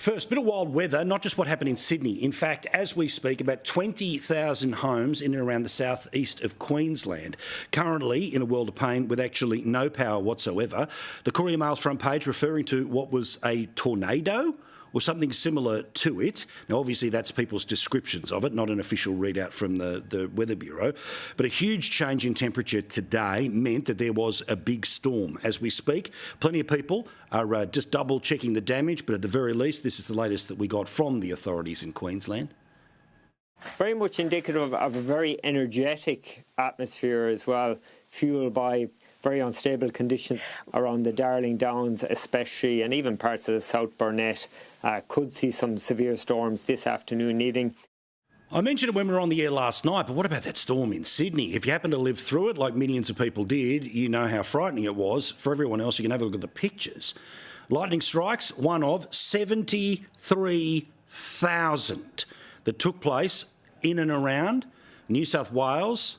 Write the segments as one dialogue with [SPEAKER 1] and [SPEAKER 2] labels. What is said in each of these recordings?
[SPEAKER 1] First, bit of wild weather, not just what happened in Sydney. In fact, as we speak, about 20,000 homes in and around the southeast of Queensland currently in a world of pain with actually no power whatsoever. The Courier Mail's front page referring to what was a tornado or something similar to it. Now, obviously, that's people's descriptions of it, not an official readout from the Weather Bureau. But a huge change in temperature today meant that there was a big storm. As we speak, plenty of people are just double-checking the damage, but at the very least, this is the latest that we got from the authorities in Queensland.
[SPEAKER 2] Very much indicative of a very energetic atmosphere as well, fuelled by very unstable conditions around the Darling Downs especially, and even parts of the South Burnett could see some severe storms this afternoon evening.
[SPEAKER 1] I mentioned it when we were on the air last night, but what about that storm in Sydney? If you happen to live through it, like millions of people did, you know how frightening it was. For everyone else, you can have a look at the pictures. Lightning strikes, one of 73,000 that took place in and around New South Wales,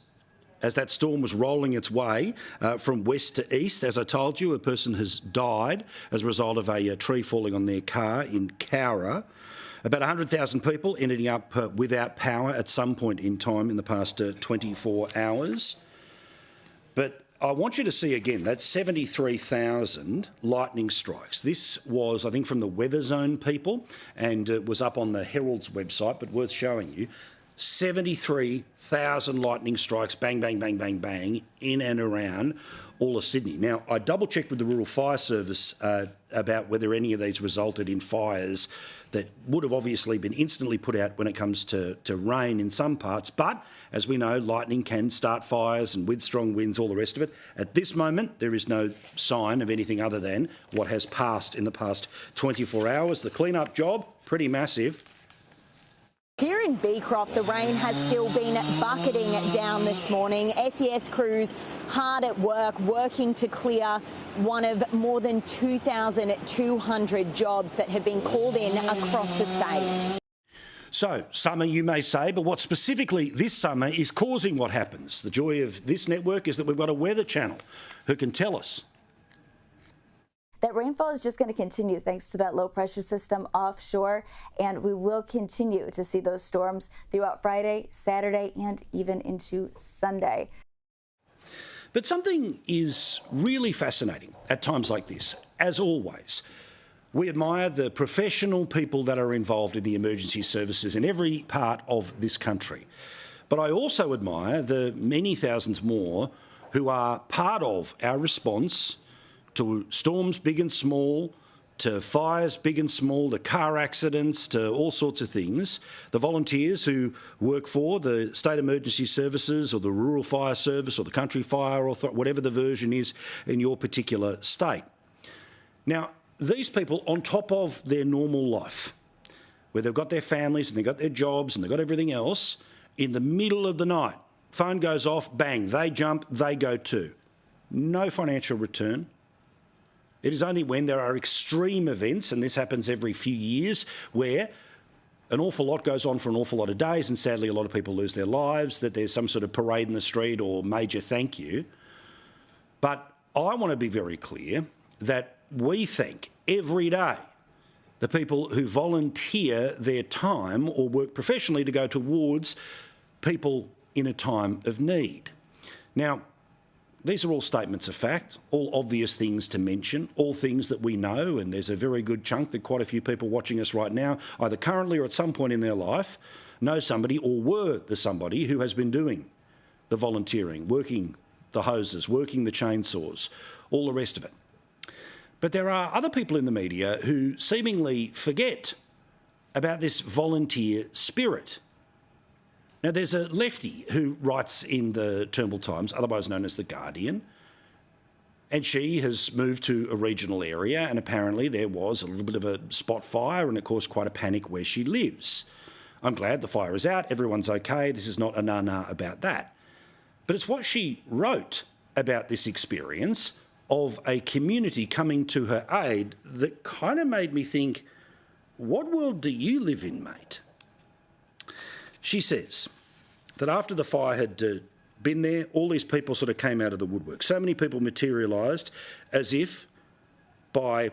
[SPEAKER 1] as that storm was rolling its way from west to east. As I told you, a person has died as a result of a tree falling on their car in Cowra. About 100,000 people ending up without power at some point in time in the past 24 hours. But I want you to see again, that's 73,000 lightning strikes. This was, I think, from the Weather Zone people, and it was up on the Herald's website, but worth showing you. 73,000 lightning strikes, bang, bang, bang, bang, bang, in and around all of Sydney. Now, I double-checked with the Rural Fire Service about whether any of these resulted in fires that would have obviously been instantly put out when it comes to rain in some parts. But, as we know, lightning can start fires, and with strong winds, all the rest of it. At this moment, there is no sign of anything other than what has passed in the past 24 hours. The clean-up job, pretty massive.
[SPEAKER 3] Here in Beecroft, the rain has still been bucketing down this morning. SES crews hard at work, working to clear one of more than 2,200 jobs that have been called in across the state.
[SPEAKER 1] So, summer, you may say, but what specifically this summer is causing what happens? The joy of this network is that we've got a weather channel who can tell us.
[SPEAKER 4] That rainfall is just going to continue thanks to that low pressure system offshore, and we will continue to see those storms throughout Friday, Saturday, and even into Sunday.
[SPEAKER 1] But something is really fascinating at times like this. As always, we admire the professional people that are involved in the emergency services in every part of this country. But I also admire the many thousands more who are part of our response to storms big and small, to fires big and small, to car accidents, to all sorts of things. The volunteers who work for the State Emergency Services or the Rural Fire Service or the Country Fire Authority, whatever the version is in your particular state. Now, these people, on top of their normal life, where they've got their families and they've got their jobs and they've got everything else, in the middle of the night, phone goes off, bang, they jump, they go too. No financial return. It is only when there are extreme events, and this happens every few years, where an awful lot goes on for an awful lot of days, and sadly a lot of people lose their lives, that there's some sort of parade in the street or major thank you. But I want to be very clear that we thank every day the people who volunteer their time or work professionally to go towards people in a time of need. Now, these are all statements of fact, all obvious things to mention, all things that we know, and there's a very good chunk that quite a few people watching us right now, either currently or at some point in their life, know somebody or were the somebody who has been doing the volunteering, working the hoses, working the chainsaws, all the rest of it. But there are other people in the media who seemingly forget about this volunteer spirit. Now, there's a lefty who writes in the Turnbull Times, otherwise known as The Guardian, and she has moved to a regional area, and apparently there was a little bit of a spot fire, and it caused quite a panic where she lives. I'm glad the fire is out, everyone's okay, this is not a na-na about that. But it's what she wrote about this experience of a community coming to her aid that kind of made me think, what world do you live in, mate? She says that after the fire had been there, all these people sort of came out of the woodwork. So many people materialised as if by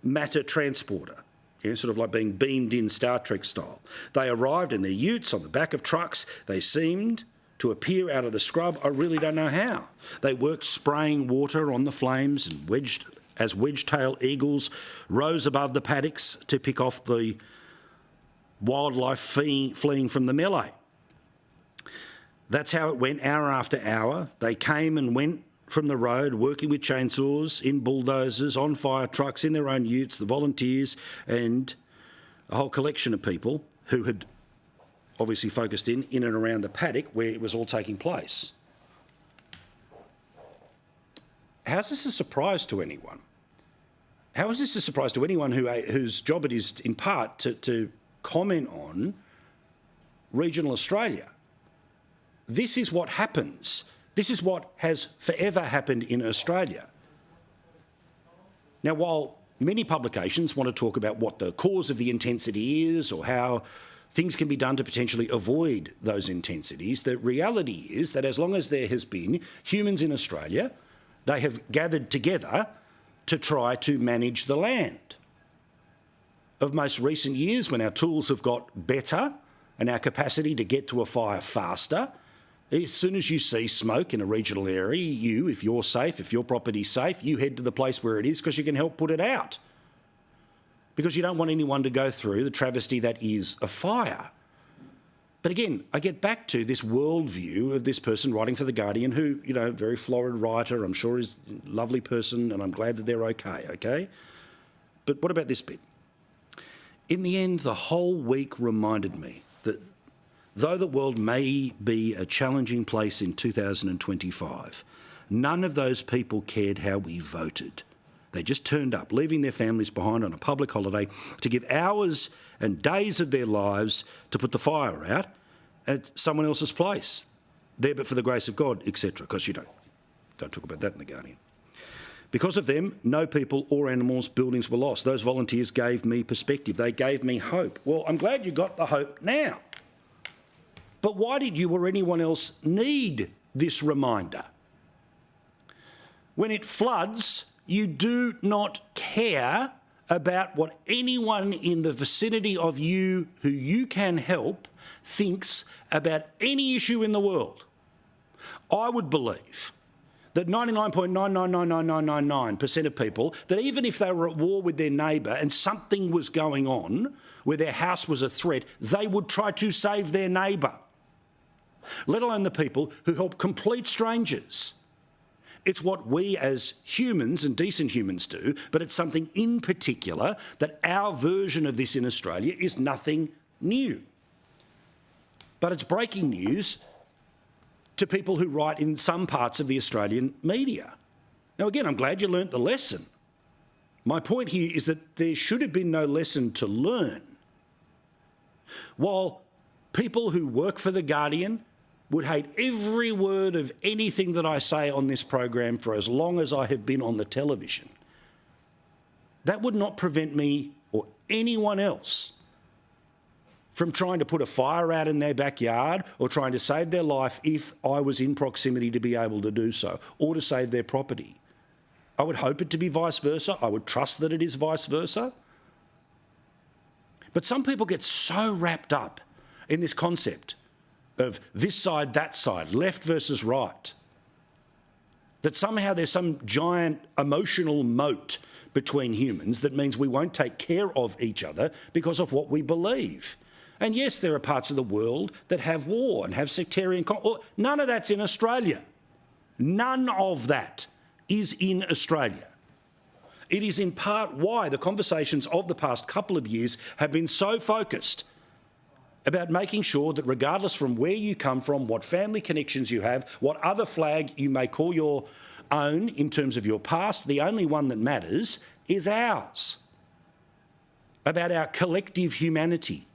[SPEAKER 1] matter transporter. sort of like being beamed in Star Trek style. They arrived in their utes on the back of trucks. They seemed to appear out of the scrub. I really don't know how. They worked spraying water on the flames and wedge-tail eagles rose above the paddocks to pick off the wildlife fleeing from the melee. That's how it went hour after hour. They came and went from the road, working with chainsaws, in bulldozers, on fire trucks, in their own utes, the volunteers, and a whole collection of people who had obviously focused in and around the paddock where it was all taking place. How's this a surprise to anyone? How is this a surprise to anyone whose job it is, in part, to comment on regional Australia? This is what happens. This is what has forever happened in Australia. Now, while many publications want to talk about what the cause of the intensity is or how things can be done to potentially avoid those intensities, the reality is that as long as there has been humans in Australia, they have gathered together to try to manage the land. Of most recent years, when our tools have got better and our capacity to get to a fire faster, as soon as you see smoke in a regional area, if you're safe, if your property's safe, you head to the place where it is because you can help put it out. Because you don't want anyone to go through the travesty that is a fire. But again, I get back to this worldview of this person writing for The Guardian who, very florid writer, I'm sure is a lovely person and I'm glad that they're okay? But what about this bit? In the end, the whole week reminded me that though the world may be a challenging place in 2025, none of those people cared how we voted. They just turned up, leaving their families behind on a public holiday to give hours and days of their lives to put the fire out at someone else's place. There but for the grace of God, etc. Because you don't talk about that in The Guardian. Because of them, no people or animals, buildings were lost. Those volunteers gave me perspective. They gave me hope. Well, I'm glad you got the hope now. But why did you or anyone else need this reminder? When it floods, you do not care about what anyone in the vicinity of you who you can help thinks about any issue in the world. I would believe that 99.999999% of people, that even if they were at war with their neighbour and something was going on where their house was a threat, they would try to save their neighbour, let alone the people who help complete strangers. It's what we as humans and decent humans do, but it's something in particular that our version of this in Australia is nothing new. But it's breaking news to people who write in some parts of the Australian media. Now, again, I'm glad you learnt the lesson. My point here is that there should have been no lesson to learn. While people who work for The Guardian would hate every word of anything that I say on this program for as long as I have been on the television, that would not prevent me or anyone else from trying to put a fire out in their backyard or trying to save their life if I was in proximity to be able to do so, or to save their property. I would hope it to be vice versa. I would trust that it is vice versa. But some people get so wrapped up in this concept of this side, that side, left versus right, that somehow there's some giant emotional moat between humans that means we won't take care of each other because of what we believe. And yes, there are parts of the world that have war and have sectarian... None of that's in Australia. None of that is in Australia. It is in part why the conversations of the past couple of years have been so focused about making sure that regardless from where you come from, what family connections you have, what other flag you may call your own in terms of your past, the only one that matters is ours. About our collective humanity,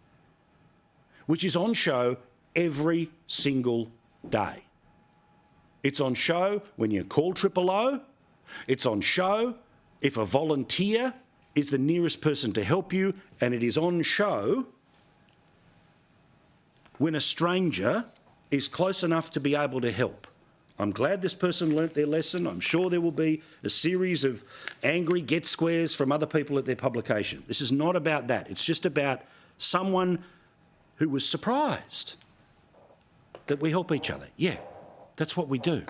[SPEAKER 1] which is on show every single day. It's on show when you call 000. It's on show if a volunteer is the nearest person to help you, and it is on show when a stranger is close enough to be able to help, I'm glad this person learnt their lesson. I'm sure there will be a series of angry get squares from other people at their publication. This is not about that. It's just about someone who was surprised that we help each other. Yeah, that's what we do.